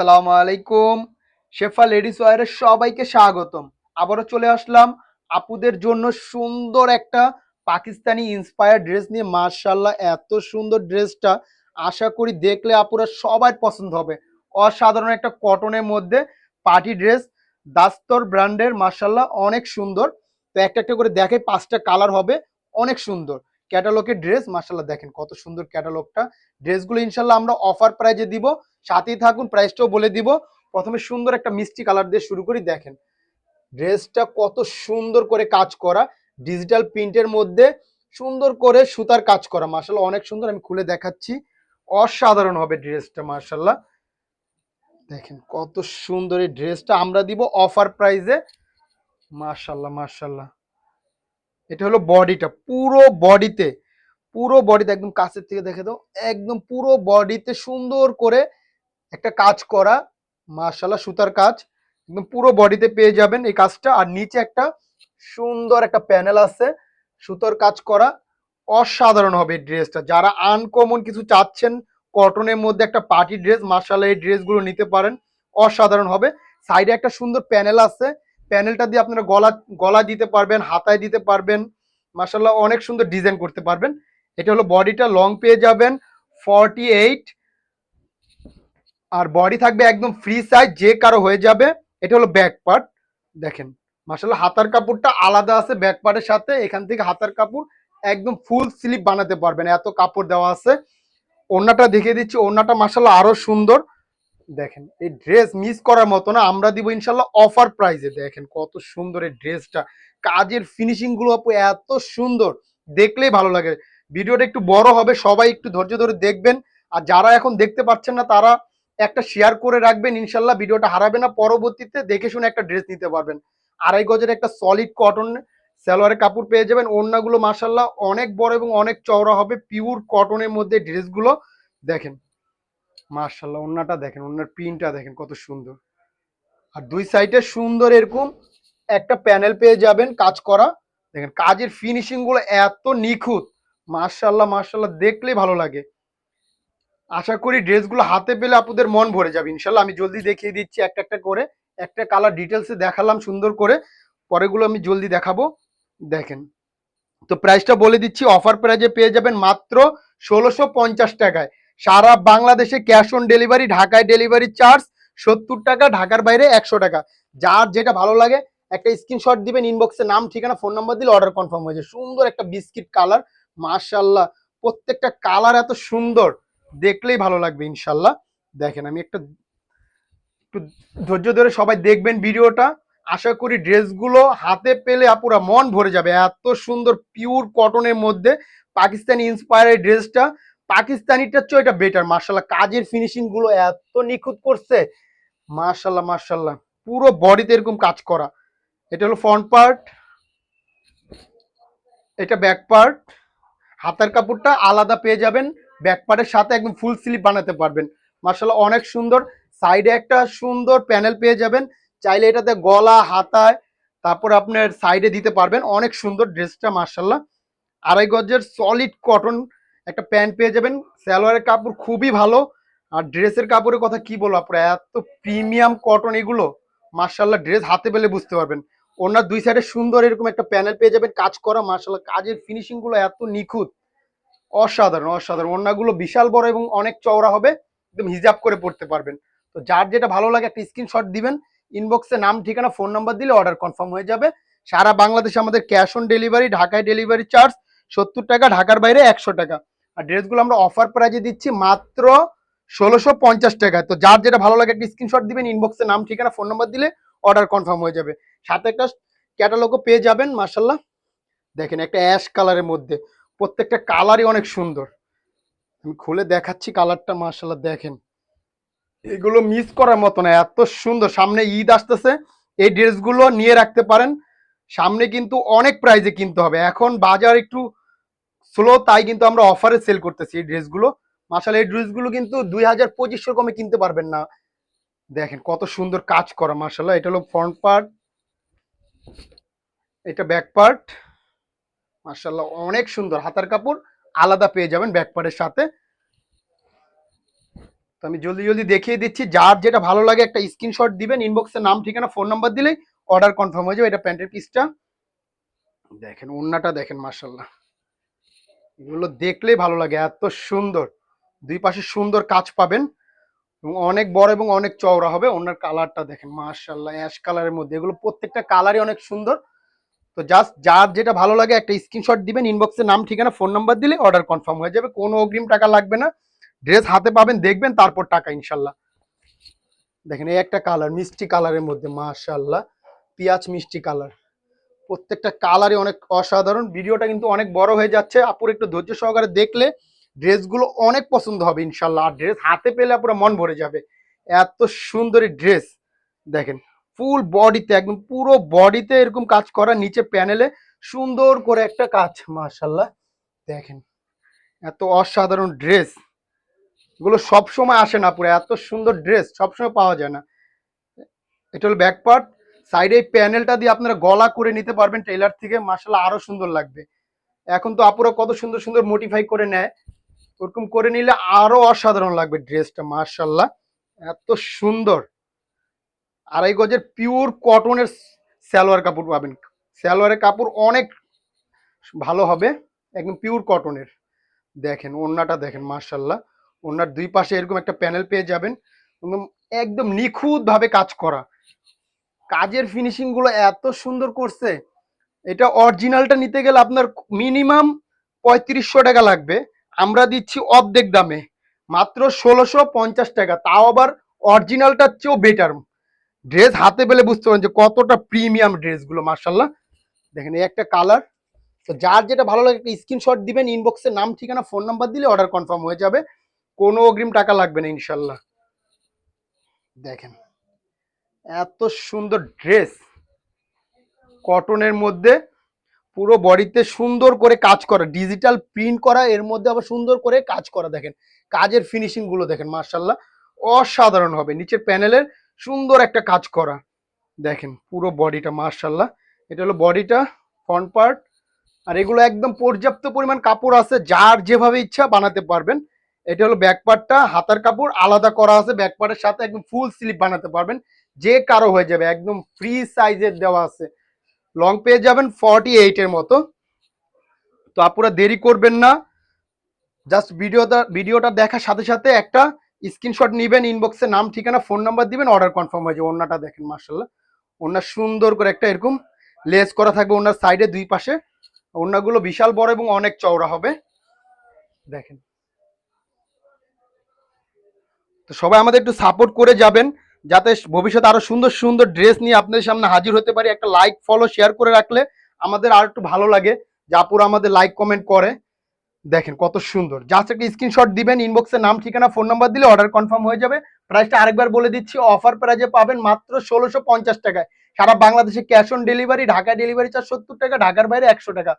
আসসালামু আলাইকুম। শেফা লেডিস ওয়্যারে সবাইকে স্বাগতম। আবারও চলে আসলাম আপুদের জন্য সুন্দর একটা পাকিস্তানি ইন্সপায়ার্ড ড্রেস নিয়ে। মাশাআল্লাহ, এত সুন্দর ড্রেসটা আশা করি দেখলে আপুরা সবার পছন্দ হবে। অসাধারণ একটা কটনের মধ্যে পার্টি ড্রেস, দাস্তর ব্র্যান্ডের। মাশাআল্লাহ অনেক সুন্দর। তো একটা একটা করে দেখে 5টা কালার হবে, অনেক সুন্দর ক্যাটালগের ড্রেস। মাশাআল্লাহ দেখেন কত সুন্দর ক্যাটালগটা। ড্রেসগুলো ইনশাআল্লাহ আমরা অফার প্রাইজে দিব, সাথেই থাকুন, প্রাইসটাও বলে দিব। প্রথমে সুন্দর একটা মিষ্টি কালার দিয়ে শুরু করি। দেখেন ড্রেসটা কত সুন্দর করে কাজ করা, ডিজিটাল প্রিন্টের মধ্যে সুন্দর করে সুতার কাজ করা। মাশাআল্লাহ অনেক সুন্দর, আমি খুলে দেখাচ্ছি। অসাধারণ হবে ড্রেসটা। মাশাআল্লাহ দেখেন কত সুন্দর এই ড্রেসটা আমরা দিব অফার প্রাইজে। মাশাআল্লাহ মাশাআল্লাহ, এটা হলো বডিটা। পুরো বডিতে একদম কাছের থেকে দেখে দাও, একদম পুরো বডিতে সুন্দর করে একটা কাজ করা। মাশাআল্লাহ সুতার কাজ একদম পুরো বডিতে পেয়ে যাবেন এই কাজটা। আর নিচে একটা সুন্দর একটা প্যানেল আছে, সুতার কাজ করা। অসাধারণ হবে এই ড্রেসটা। যারা আনকমন কিছু চাচ্ছেন কটনের মধ্যে একটা পার্টি ড্রেস, মাশাআল্লাহ এই ড্রেসগুলো নিতে পারেন, অসাধারণ হবে। সাইডে একটা সুন্দর প্যানেল আছে, প্যানেলটা দিয়ে আপনারা গলা দিতে পারবেন, হাতায় দিতে পারবেন। মাশাআল্লাহ অনেক সুন্দর ডিজাইন করতে পারবেন। এটা হলো বডিটা, লং পেয়ে যাবেন 48, আর বডি থাকবে একদম ফ্রি সাইজ, যে কারো হয়ে যাবে। এটা হলো ব্যাক পার্ট। দেখেন মাশাআল্লাহ হাতার কাপড়টা আলাদা আছে ব্যাক পার্টের সাথে। এখান থেকে হাতার কাপড় একদম ফুল স্লিপ বানাতে পারবেন, এত কাপড় দেওয়া আছে। ওড়নাটা দেখিয়ে দিচ্ছি, ওড়নাটা মাশাআল্লাহ আরো সুন্দর। দেখেন এই ড্রেস মিস করার মতো না, আমরা দিব ইনশাল্লাহ অফার প্রাইজে। দেখেন কত সুন্দর এই ড্রেসটা, কাজের ফিনিশিং গুলো আপু এত সুন্দর, দেখলেই ভালো লাগে। ভিডিওটা একটু বড় হবে, সবাই একটু ধৈর্য ধরে দেখবেন। আর যারা এখন দেখতে পাচ্ছেন না তারা একটা শেয়ার করে রাখবেন, ইনশাল্লাহ ভিডিওটা হারাবে না। পরবর্তীতে দেখে শুনে একটা ড্রেস নিতে পারবেন। 2.5 গজের একটা সলিড কটন সালোয়ারের কাপড় পেয়ে যাবেন। ওড়নাগুলো মাশাল্লাহ অনেক বড় এবং অনেক চওড়া হবে, পিওর কটনের মধ্যে ড্রেসগুলো। দেখেন মাশাআল্লাহ ওন্নাটা দেখেন, ওন্নার প্রিন্টটা দেখেন কত সুন্দর। আর দুই সাইডে সুন্দর এরকম একটা প্যানেল পেয়ে যাবেন কাজ করা। দেখেন কাজের ফিনিশিং গুলো এত নিখুঁত, মাশাআল্লাহ মাশাআল্লাহ দেখলেই ভালো লাগে। আশা করি ড্রেসগুলো হাতে পেলে আপনাদের মন ভরে যাবে ইনশাআল্লাহ। আমি জলদি দেখিয়ে দিচ্ছি একটা একটা করে। একটা কালার ডিটেলসে দেখালাম সুন্দর করে, পরেগুলো আমি জলদি দেখাবো। দেখেন তো প্রাইসটা বলে দিচ্ছি, অফার প্রাইজে পেয়ে যাবেন মাত্র 1650 টাকায়। সারা বাংলাদেশে ক্যাশ অন ডেলিভারি, ঢাকায় ডেলিভারি চার্জ 70 টাকা, ঢাকার বাইরে 100 টাকা। যার যেটা ভালো লাগে একটা স্ক্রিনশট দিবেন, ইনবক্সে নাম ঠিকানা ফোন নাম্বার দিলে অর্ডার কনফার্ম হয়ে যায়। সুন্দর একটা বিস্কিট কালার, মাশাআল্লাহ প্রত্যেকটা কালার এত সুন্দর, দেখলেই ভালো লাগবে ইনশাল্লাহ। দেখেন আমি একটু ধৈর্য ধরে সবাই দেখবেন ভিডিওটা। আশা করি ড্রেসগুলো হাতে পেলে আপুরা মন ভরে যাবে। এত সুন্দর পিওর কটনের মধ্যে পাকিস্তানি ইন্সপায়ার ড্রেসটা, পাকিস্তানিটার চেয়ে এটা বেটার। মার্শাল্লাহ কাজের ফিনিশিং গুলো এত নিখুঁত করছে, মার্শাল্লাহ মার্শাল্লাহ পুরো বডিতে এরকম কাজ করা। এটা হলো ফ্রন্ট পার্ট, এটা ব্যাক পার্ট। হাতার কাপড়টা আলাদা পেয়ে যাবেন, ব্যাক পার্টের সাথে একদম ফুল স্লিভ বানাতে পারবেন। মার্শাল্লাহ অনেক সুন্দর। সাইডে একটা সুন্দর প্যানেল পেয়ে যাবেন, চাইলে এটাতে গলা হাতায় তারপর আপনার সাইডে দিতে পারবেন। অনেক সুন্দর ড্রেসটা মার্শাল্লাহ। 2.5 গজের সলিড কটন একটা প্যান্ট পেয়ে যাবেন। সালোয়ারের কাপড় খুবই ভালো। আর ড্রেসের কাপড়ের কথা কি বলবো আপনারা, এত প্রিমিয়াম কটন এগুলো। মার্শাল্লাহ ড্রেস হাতে পেলে বুঝতে পারবেন। ওনার দুই সাইডে সুন্দর এরকম একটা প্যানেল পেয়ে যাবেন কাজ করা। মার্শাল্লাহ কাজের ফিনিশিং গুলো এত নিখুঁত, অসাধারণ অসাধারণ। ওড়নাগুলো বিশাল বড় এবং অনেক চওড়া হবে, একদম হিজাব করে পড়তে পারবেন। তো যার যেটা ভালো লাগে একটা স্ক্রিনশট দিবেন, ইনবক্সে নাম ঠিকানা ফোন নাম্বার দিলে অর্ডার কনফার্ম হয়ে যাবে। সারা বাংলাদেশে আমাদের ক্যাশ অন ডেলিভারি, ঢাকায় ডেলিভারি চার্জ 70 টাকা, ঢাকার বাইরে 100 টাকা। আর ড্রেসগুলো আমরা অফার প্রাইজে দিচ্ছি মাত্র 1650 টাকায়। তো যার যেটা ভালো লাগে একটা স্ক্রিনশট দিবেন, ইনবক্সে নাম ঠিকানা ফোন নাম্বার দিলে অর্ডার কনফার্ম হয়ে যাবে। সাথে একটা ক্যাটালগও পেয়ে যাবেন। মার্শাল্লাহ দেখেন একটা অ্যাশ কালারের মধ্যে, প্রত্যেকটা কালারই অনেক সুন্দর। আমি খুলে দেখাচ্ছি কালারটা, মার্শাল্লাহ দেখেন এগুলো মিস করার মতো না, এত সুন্দর। সামনে ঈদ আসতেছে, এই ড্রেসগুলো নিয়ে রাখতে পারেন। সামনে কিন্তু অনেক প্রাইজে কিনতে হবে, এখন বাজার একটু স্লো, তাই কিন্তু আমরা অফারে সেল করতেছি এই ড্রেসগুলো। মার্শাল্লাহ এই ড্রেসগুলো কিন্তু 2000-2500 কমে কিনতে পারবেন না। দেখেন কত সুন্দর কাজ করা, মার্শাল্লাহ। এটা হলো ফ্রন্ট পার্ট, এটা ব্যাক পার্ট। মার্শাল্লাহ অনেক সুন্দর। হাতার কাপড় আলাদা পেয়ে যাবেন ব্যাক পার্টের সাথে। তো আমি জলদি জলদি দেখিয়ে দিচ্ছি, যার যেটা ভালো লাগে একটা স্ক্রিনশট দিবেন, ইনবক্সে নাম ঠিকানা ফোন নাম্বার দিলেই অর্ডার কনফার্ম হয়ে যাবে। এটা প্যান্টের পিসটা দেখেন, ওড়নাটা দেখেন, মাশাল্লাহ এগুলো দেখলেই ভালো লাগে, এত সুন্দর। দুই পাশে সুন্দর কাজ পাবেন এবং অনেক বড় এবং অনেক চওড়া হবে। ওনার কালারটা দেখেন, মাশাল্লাহ অ্যাশ কালারের মধ্যে, এগুলো প্রত্যেকটা কালারই অনেক সুন্দর। তো জাস্ট যার যেটা ভালো লাগে একটা স্ক্রিনশট দিবেন, ইনবক্সে নাম ঠিকানা ফোন নাম্বার দিলে অর্ডার কনফার্ম হয়ে যাবে, কোনো অগ্রিম টাকা লাগবে না। ড্রেস হাতে পাবেন, দেখবেন, তারপর টাকা ইনশাল্লাহ। দেখেন এই একটা কালার, মিষ্টি কালারের মধ্যে, মাশাল্লাহ পিঁয়াজ মিষ্টি কালার, প্রত্যেকটা কালারই অনেক অসাধারণ। ভিডিওটা কিন্তু অনেক বড় হয়ে যাচ্ছে, আপুর একটু ধৈর্য সহকারে দেখলে ড্রেসগুলো অনেক পছন্দ হবে ইনশাল্লাহ। আর ড্রেস হাতে পেলে পুরো মন ভরে যাবে, এত সুন্দর ড্রেস। দেখেন ফুল বডিতে, একদম পুরো বডিতে এরকম কাজ করা, নিচে প্যানেলে সুন্দর করে একটা কাজ, মাশাল্লাহ দেখেন এত অসাধারণ ড্রেস। এগুলো সবসময় আসে না, পুরো এত সুন্দর ড্রেস সবসময় পাওয়া যায় না। এটা হলো ব্যাক পার্ট, সাইডে এই প্যানেলটা দিয়ে আপনারা গলা করে নিতে পারবেন টেইলার থেকে, মাশাল্লাহ আরো সুন্দর লাগবে। এখন তো আপুরা কত সুন্দর সুন্দর মোটিফাই করে নেয়, ওরকম করে নিলে আরো অসাধারণ লাগবে ড্রেসটা, মাশাল্লাহ এত সুন্দর। আড়াই গজের পিওর কটনের সালোয়ার কাপড় পাবেন, সালোয়ারের কাপড় অনেক ভালো হবে, একদম পিওর কটনের। দেখেন ওড়নাটা দেখেন, মাশাল্লাহ ওড়নার দুই পাশে এরকম একটা প্যানেল পেয়ে যাবেন, একদম একদম নিখুঁত ভাবে কাজ করা, কাজের ফিনিশিং গুলো এত সুন্দর করছে। এটা অরিজিনালটা নিতে গেলে আপনার মিনিমাম 3500 টাকা লাগবে, আমরা দিচ্ছি অর্ধেক দামে মাত্র 1650 টাকা, তাও আবার অরিজিনালটার চেয়েও বেটার। ড্রেস হাতে পেলে বুঝতে পারেন যে কতটা প্রিমিয়াম ড্রেসগুলো, মার্শাল্লাহ দেখেন এই একটা কালার। তো যার যেটা ভালো লাগে একটা স্ক্রিনশট দিবেন, ইনবক্সে নাম ঠিকানা ফোন নাম্বার দিলে অর্ডার কনফার্ম হয়ে যাবে, কোনো অগ্রিম টাকা লাগবে না ইনশাল্লাহ। দেখেন এত সুন্দর ড্রেস, কটনের মধ্যে পুরো বডিতে সুন্দর করে কাজ করা, ডিজিটাল প্রিন্ট করা, এর মধ্যে আবার সুন্দর করে কাজ করা। দেখেন কাজের ফিনিশিং গুলো দেখেন, মার্শাল্লাহ অসাধারণ হবে। নিচের প্যানেলের সুন্দর একটা কাজ করা, দেখেন পুরো বডিটা, মার্শাল্লাহ এটা হলো বডিটা ফ্রন্ট পার্ট। আর এগুলো একদম পর্যাপ্ত পরিমাণ কাপড় আছে, যার যেভাবে ইচ্ছা বানাতে পারবেন। এটা হলো ব্যাক পার্টটা, হাতার কাপড় আলাদা করা আছে, ব্যাক পার্টের সাথে একদম ফুল স্লিভ বানাতে পারবেন, যে কারো হয়ে যাবে, একদম ফ্রি সাইজের দেওয়া আছে। লং পেয়ে যাবেন 48 এর মতো। তো আপনারা দেরি করবেন না, জাস্ট ভিডিওটা দেখার সাথে সাথে একটা স্ক্রিনশট নিবেন, ইনবক্সে নাম ঠিকানা ফোন নাম্বার দিবেন, অর্ডার কনফার্ম হয়ে যাবে। ওড়নাটা দেখেন, মার্শাল্লাহ ওড়না সুন্দর করে একটা এরকম লেস করা থাকবে ওড়নার সাইডে দুই পাশে, ওড়নাগুলো বিশাল বড় এবং অনেক চওড়া হবে। দেখেন তো সবাই আমাদের একটু সাপোর্ট করে যাবেন, যাতে ভবিষ্যতে আরো সুন্দর সুন্দর ড্রেস নিয়ে আপনাদের সামনে হাজির হতে পারি। একটা লাইক ফলো শেয়ার করে রাখলে আমাদের আর একটু ভালো লাগে, যে আপুরা আমাদের লাইক কমেন্ট করে। দেখেন কত সুন্দর, জাস্ট একটা স্ক্রিনশট দিবেন, ইনবক্সে নাম ঠিকানা ফোন নাম্বার দিলে অর্ডার কনফার্ম হয়ে যাবে। প্রাইসটা আরেকবার বলে দিচ্ছি, অফার প্রাইজে পাবেন মাত্র 1650 টাকায়, সারা বাংলাদেশে cash on delivery, Dhaka delivery charge 70 টাকা, ঢাকার বাইরে 100 টাকা।